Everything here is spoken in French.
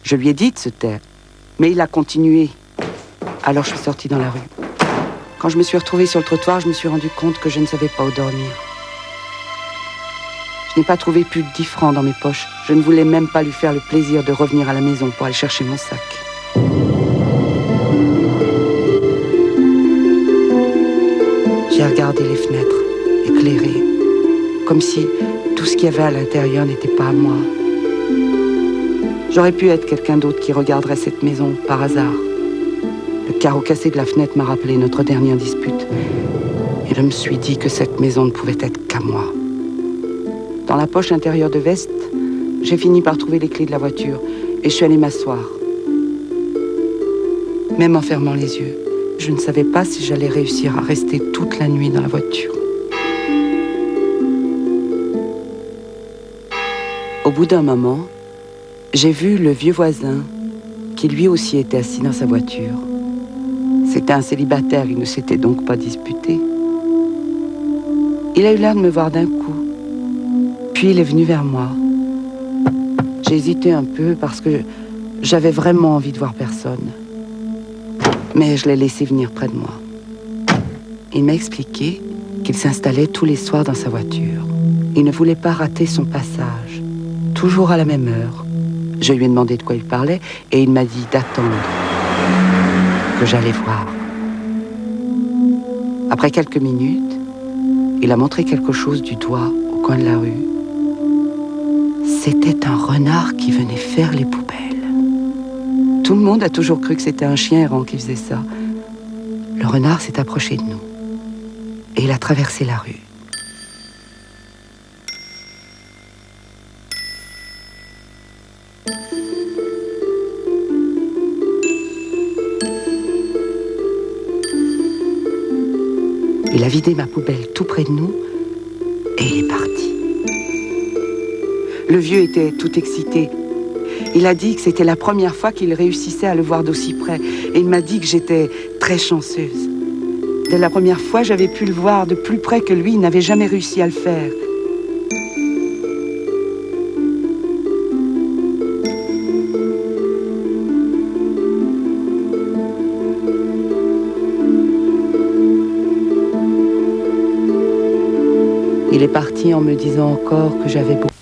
Je lui ai dit de se taire, mais il a continué. Alors je suis sortie dans la rue. Quand je me suis retrouvée sur le trottoir, je me suis rendu compte que je ne savais pas où dormir. Je n'ai pas trouvé plus de 10 francs dans mes poches. Je ne voulais même pas lui faire le plaisir de revenir à la maison pour aller chercher mon sac. J'ai regardé les fenêtres, éclairées, comme si tout ce qu'il y avait à l'intérieur n'était pas à moi. J'aurais pu être quelqu'un d'autre qui regarderait cette maison par hasard. Le carreau cassé de la fenêtre m'a rappelé notre dernière dispute. Et je me suis dit que cette maison ne pouvait être qu'à moi. Dans la poche intérieure de veste, j'ai fini par trouver les clés de la voiture et je suis allée m'asseoir. Même en fermant les yeux, je ne savais pas si j'allais réussir à rester toute la nuit dans la voiture. Au bout d'un moment, j'ai vu le vieux voisin qui lui aussi était assis dans sa voiture. C'était un célibataire, il ne s'était donc pas disputé. Il a eu l'air de me voir d'un coup. Puis il est venu vers moi. J'ai hésité un peu parce que j'avais vraiment envie de voir personne. Mais je l'ai laissé venir près de moi. Il m'a expliqué qu'il s'installait tous les soirs dans sa voiture. Il ne voulait pas rater son passage, toujours à la même heure. Je lui ai demandé de quoi il parlait et il m'a dit d'attendre, que j'allais voir. Après quelques minutes, il a montré quelque chose du doigt au coin de la rue. C'était un renard qui venait faire les poubelles. Tout le monde a toujours cru que c'était un chien errant qui faisait ça. Le renard s'est approché de nous et il a traversé la rue. Il a vidé ma poubelle tout près de nous et il est parti. Le vieux était tout excité. Il a dit que c'était la première fois qu'il réussissait à le voir d'aussi près. Et il m'a dit que j'étais très chanceuse. Dès la première fois, j'avais pu le voir de plus près que lui. Il n'avait jamais réussi à le faire. Il est parti en me disant encore que j'avais beaucoup